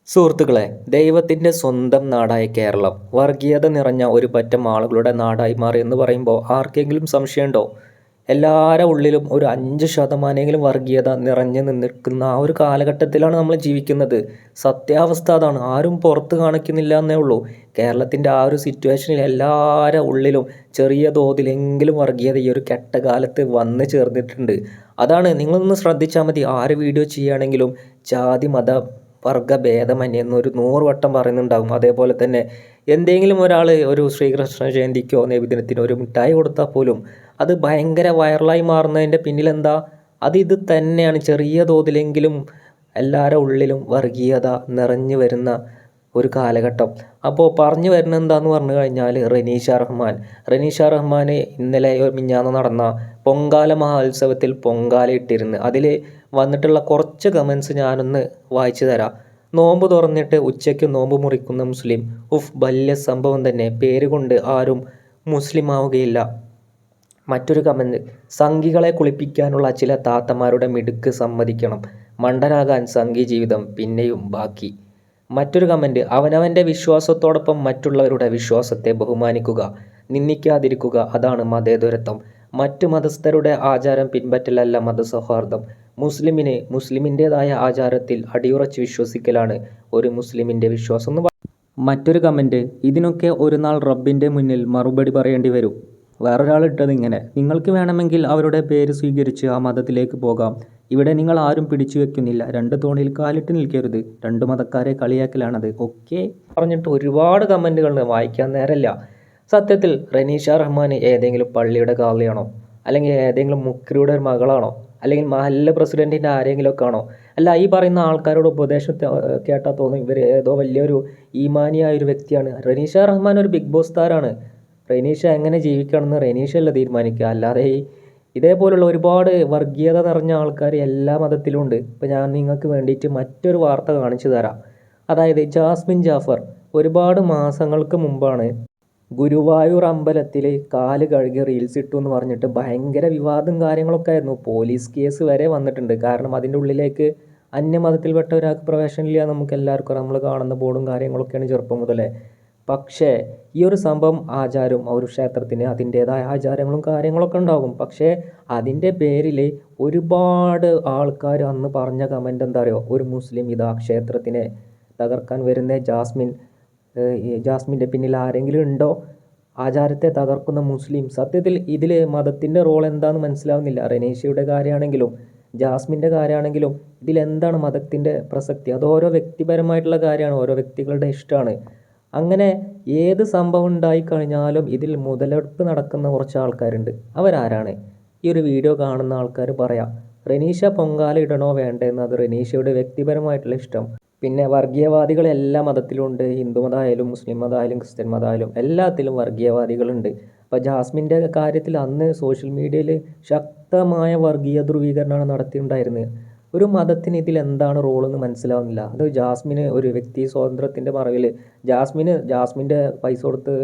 സുഹൃത്തുക്കളെ, ദൈവത്തിൻ്റെ സ്വന്തം നാടായ കേരളം വർഗീയത നിറഞ്ഞ ഒരു പറ്റം ആളുകളുടെ നാടായി മാറി എന്ന് പറയുമ്പോൾ ആർക്കെങ്കിലും സംശയമുണ്ടോ? എല്ലാവരുടെ ഉള്ളിലും ഒരു 5% വർഗീയത നിറഞ്ഞു നിൽക്കുന്ന ആ ഒരു കാലഘട്ടത്തിലാണ് നമ്മൾ ജീവിക്കുന്നത്. സത്യാവസ്ഥ അതാണ്. ആരും പുറത്ത് കാണിക്കുന്നില്ല എന്നേ ഉള്ളൂ. കേരളത്തിൻ്റെ ആ ഒരു സിറ്റുവേഷനിൽ എല്ലാവരുടെ ഉള്ളിലും ചെറിയ തോതിലെങ്കിലും വർഗീയത ഈ ഒരു കെട്ട കാലത്ത് വന്ന് ചേർന്നിട്ടുണ്ട്. അതാണ്, നിങ്ങളൊന്ന് ശ്രദ്ധിച്ചാൽ മതി. ആര് വീഡിയോ ചെയ്യുകയാണെങ്കിലും ജാതി മത വർഗ്ഗഭേദമന്യേ എന്നൊരു 100 വട്ടം പറയുന്നുണ്ടാകും. അതേപോലെ തന്നെ എന്തെങ്കിലും ഒരാൾ ഒരു ശ്രീകൃഷ്ണ ജയന്തിക്കോ നബിദിനത്തിനോ ഒരു മിഠായി കൊടുത്താൽ പോലും അത് ഭയങ്കര വൈറലായി മാറുന്നതിൻ്റെ പിന്നിലെന്താ? ഇത് തന്നെയാണ്. ചെറിയ തോതിലെങ്കിലും എല്ലാവരുടെ ഉള്ളിലും വർഗീയത നിറഞ്ഞു വരുന്ന ഒരു കാലഘട്ടം. അപ്പോൾ പറഞ്ഞു വരുന്നത് എന്താണെന്ന് പറഞ്ഞു കഴിഞ്ഞാൽ റനീഷ റഹ്മാൻ ഇന്നലെ മിഞ്ഞാന്ന് നടന്ന പൊങ്കാല മഹോത്സവത്തിൽ പൊങ്കാല ഇട്ടിരുന്നു. അതിൽ വന്നിട്ടുള്ള കുറച്ച് കമൻസ് ഞാനൊന്ന് വായിച്ചു തരാം. നോമ്പ് തുറന്നിട്ട് ഉച്ചയ്ക്ക് നോമ്പ് മുറിക്കുന്ന മുസ്ലിം, വലിയ സംഭവം തന്നെ, പേര് കൊണ്ട് ആരും മുസ്ലിം ആവുകയില്ല. മറ്റൊരു കമൻറ്റ്, സംഘികളെ കുളിപ്പിക്കാനുള്ള ചില താത്തമാരുടെ മിടുക്ക് സമ്മതിക്കണം, മണ്ടനാകാൻ സംഘി ജീവിതം പിന്നെയും ബാക്കി. മറ്റൊരു കമൻറ്റ്, അവനവൻ്റെ വിശ്വാസത്തോടൊപ്പം മറ്റുള്ളവരുടെ വിശ്വാസത്തെ ബഹുമാനിക്കുക, നിന്ദിക്കാതിരിക്കുക, അതാണ് മതേതരത്വം. മറ്റു മതസ്ഥരുടെ ആചാരം പിൻപറ്റലല്ല മതസൗഹാർദ്ദം. മുസ്ലിമിൻ്റേതായ ആചാരത്തിൽ അടിയുറച്ച് വിശ്വസിക്കലാണ് ഒരു മുസ്ലിമിൻ്റെ വിശ്വാസം എന്ന്. മറ്റൊരു കമൻറ്റ്, ഇതിനൊക്കെ ഒരു നാൾ റബ്ബിൻ്റെ മുന്നിൽ മറുപടി പറയേണ്ടി വരും. വേറൊരാൾ ഇട്ടത് ഇങ്ങനെ, നിങ്ങൾക്ക് വേണമെങ്കിൽ അവരുടെ പേര് സ്വീകരിച്ച് ആ മതത്തിലേക്ക് പോകാം. ഇവിടെ നിങ്ങൾ ആരും പിടിച്ചു വെക്കുന്നില്ല. 2 തോണിയിൽ കാലിട്ട് നിൽക്കരുത്. 2 മതക്കാരെ കളിയാക്കലാണത്. ഒക്കെ പറഞ്ഞിട്ട് ഒരുപാട് കമൻറ്റുകൾ വായിക്കാൻ നേരമില്ല. സത്യത്തിൽ റനീഷ റഹ്മാൻ ഏതെങ്കിലും പള്ളിയുടെ കാളിയാണോ? അല്ലെങ്കിൽ ഏതെങ്കിലും മുക്രിയുടെ ഒരു മകളാണോ? അല്ലെങ്കിൽ മഹല്ല പ്രസിഡൻറ്റിൻ്റെ ആരെങ്കിലുമൊക്കെ ആണോ? അല്ല, ഈ പറയുന്ന ആൾക്കാരോട് ഉപദേശം കേട്ടാൽ തോന്നും ഇവർ ഏതോ വലിയൊരു ഈമാനിയായ ഒരു വ്യക്തിയാണ്. റനീഷ റഹ്മാൻ ഒരു ബിഗ് ബോസ് താരമാണ്. റനീഷ എങ്ങനെ ജീവിക്കണമെന്ന് റനീഷയല്ല തീരുമാനിക്കുക. അല്ലാതെ ഇതേപോലുള്ള ഒരുപാട് വർഗീയത നിറഞ്ഞ ആൾക്കാർ എല്ലാ മതത്തിലും ഉണ്ട്. ഇപ്പോൾ ഞാൻ നിങ്ങൾക്ക് വേണ്ടിയിട്ട് മറ്റൊരു വാർത്ത കാണിച്ചു തരാം. അതായത് ജാസ്മിൻ ജാഫർ ഒരുപാട് മാസങ്ങൾക്ക് മുമ്പാണ് ഗുരുവായൂർ അമ്പലത്തിൽ കാല് കഴുകി റീൽസ് ഇട്ടു എന്ന് പറഞ്ഞിട്ട് ഭയങ്കര വിവാദം കാര്യങ്ങളൊക്കെ ആയിരുന്നു. പോലീസ് കേസ് വരെ വന്നിട്ടുണ്ട്. കാരണം അതിൻ്റെ ഉള്ളിലേക്ക് അന്യമതത്തിൽപ്പെട്ട ഒരാൾക്ക് പ്രവേശനമില്ല. നമുക്ക് എല്ലാവർക്കും നമ്മൾ കാണുന്ന ബോർഡും കാര്യങ്ങളൊക്കെയാണ് ചെറുപ്പം മുതലേ. പക്ഷേ ഈ ഒരു സംഭവം ആചാരവും ഒരു ക്ഷേത്രത്തിന് അതിൻ്റേതായ ആചാരങ്ങളും കാര്യങ്ങളൊക്കെ ഉണ്ടാകും. പക്ഷേ അതിൻ്റെ പേരിൽ ഒരുപാട് ആൾക്കാർ അന്ന് പറഞ്ഞ കമൻ്റ് എന്താ അറിയോ? ഒരു മുസ്ലിം ഇതാ ക്ഷേത്രത്തിനെ തകർക്കാൻ വരുന്ന ജാസ്മിൻ്റെ പിന്നിൽ ആരെങ്കിലും ഉണ്ടോ? ആചാരത്തെ തകർക്കുന്ന മുസ്ലിം. സത്യത്തിൽ ഇതിൽ മതത്തിൻ്റെ റോൾ എന്താണെന്ന് മനസ്സിലാവുന്നില്ല. റനീഷയുടെ കാര്യമാണെങ്കിലും ജാസ്മിൻ്റെ കാര്യമാണെങ്കിലും ഇതിലെന്താണ് മതത്തിൻ്റെ പ്രസക്തി? അത് ഓരോ വ്യക്തിപരമായിട്ടുള്ള കാര്യമാണ്, ഓരോ വ്യക്തികളുടെ ഇഷ്ടമാണ്. അങ്ങനെ ഏത് സംഭവം ഉണ്ടായിക്കഴിഞ്ഞാലും ഇതിൽ മുതലെടുപ്പ് നടക്കുന്ന കുറച്ച് ആൾക്കാരുണ്ട്. അവരാരാണ്? ഈ ഒരു വീഡിയോ കാണുന്ന ആൾക്കാർ പറയാം. റനീഷ പൊങ്കാല ഇടണോ വേണ്ടെന്ന് അത് റനീഷയുടെ വ്യക്തിപരമായിട്ടുള്ള ഇഷ്ടം. പിന്നെ വർഗീയവാദികൾ എല്ലാ മതത്തിലും ഉണ്ട്. ഹിന്ദു മതമായാലും മുസ്ലിം മതമായാലും ക്രിസ്ത്യൻ മതമായാലും എല്ലാത്തിലും വർഗീയവാദികളുണ്ട്. അപ്പോൾ ജാസ്മിൻ്റെ കാര്യത്തിൽ അന്ന് സോഷ്യൽ മീഡിയയിൽ ശക്തമായ വർഗീയ ധ്രുവീകരണമാണ് നടത്തിയിട്ടുണ്ടായിരുന്നത്. ഒരു മതത്തിന് ഇതിൽ എന്താണ് റോളെന്ന് മനസ്സിലാവുന്നില്ല. അത് ജാസ്മിന് ഒരു വ്യക്തി സ്വാതന്ത്ര്യത്തിൻ്റെ മറവിൽ ജാസ്മിൻ്റെ പൈസ കൊടുത്ത്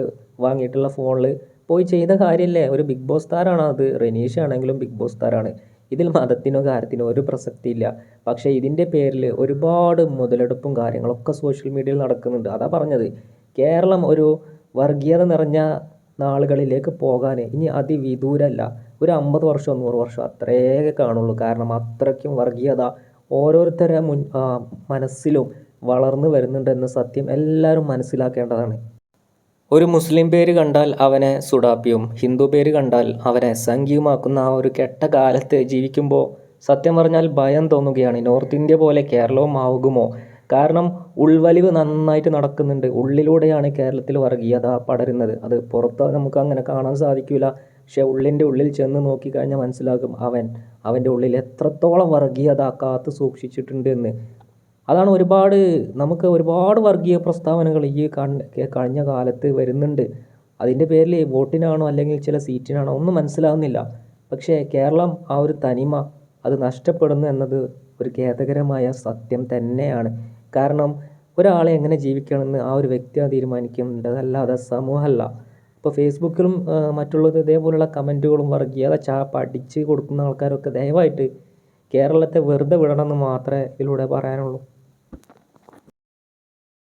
വാങ്ങിയിട്ടുള്ള ഫോണിൽ പോയി ചെയ്ത കാര്യമല്ലേ? ഒരു ബിഗ് ബോസ് താരമാണ് അത്. റനീഷ ആണെങ്കിലും ബിഗ് ബോസ് താരമാണ്. ഇതിൽ മതത്തിനോ കാര്യത്തിനോ ഒരു പ്രസക്തിയില്ല. പക്ഷേ ഇതിൻ്റെ പേരിൽ ഒരുപാട് മുതലെടുപ്പും കാര്യങ്ങളൊക്കെ സോഷ്യൽ മീഡിയയിൽ നടക്കുന്നുണ്ട്. അതാ പറഞ്ഞത്, കേരളം ഒരു വർഗീയത നിറഞ്ഞ നാളുകളിലേക്ക് പോകാൻ ഇനി അതിവിദൂരമല്ല. ഒരു 50 വർഷം 100 വർഷം അത്രേ കാണുള്ളൂ. കാരണം അത്രയ്ക്കും വർഗീയത ഓരോരുത്തരുടെ മനസ്സിലും വളർന്നു വരുന്നുണ്ടെന്ന സത്യം എല്ലാവരും മനസ്സിലാക്കേണ്ടതാണ്. ഒരു മുസ്ലിം പേര് കണ്ടാൽ അവനെ സുഡാപ്പിയും ഹിന്ദു പേര് കണ്ടാൽ അവനെ സംഘിയുമാക്കുന്ന ആ ഒരു കെട്ട കാലത്ത് ജീവിക്കുമ്പോൾ സത്യം പറഞ്ഞാൽ ഭയം തോന്നുകയാണ്. നോർത്ത് ഇന്ത്യ പോലെ കേരളവും ആകുമോ? കാരണം ഉൾവലിവ് നന്നായിട്ട് നടക്കുന്നുണ്ട്. ഉള്ളിലൂടെയാണ് കേരളത്തിൽ വർഗീയത പടരുന്നത്. അത് പുറത്ത് നമുക്ക് അങ്ങനെ കാണാൻ സാധിക്കില്ല. പക്ഷേ ഉള്ളിൻ്റെ ഉള്ളിൽ ചെന്ന് നോക്കിക്കഴിഞ്ഞാൽ മനസ്സിലാകും അവൻ്റെ ഉള്ളിൽ എത്രത്തോളം വർഗീയത കാത്തു സൂക്ഷിച്ചിട്ടുണ്ട് എന്ന്. അതാണ് നമുക്ക് ഒരുപാട് വർഗീയ പ്രസ്താവനകൾ ഈ കഴിഞ്ഞ കാലത്ത് വരുന്നുണ്ട്. അതിൻ്റെ പേരിൽ വോട്ടിനാണോ അല്ലെങ്കിൽ ചില സീറ്റിനാണോ ഒന്നും മനസ്സിലാവുന്നില്ല. പക്ഷേ കേരളം ആ ഒരു തനിമ അത് നഷ്ടപ്പെടുന്നു എന്നത് ഒരു ഖേദകരമായ സത്യം തന്നെയാണ്. കാരണം ഒരാളെ എങ്ങനെ ജീവിക്കണമെന്ന് ആ ഒരു വ്യക്തിയാണ് തീരുമാനിക്കേണ്ടതല്ലാതെ സമൂഹമല്ല. ഇപ്പോൾ ഫേസ്ബുക്കിലും മറ്റുള്ളത് ഇതേപോലുള്ള കമൻറ്റുകളും വർഗീയത പഠിച്ച് കൊടുക്കുന്ന ആൾക്കാരൊക്കെ ദയവായിട്ട് കേരളത്തെ വെറുതെ വിടണമെന്ന് മാത്രമേ ഇതിലൂടെ പറയാനുള്ളൂ.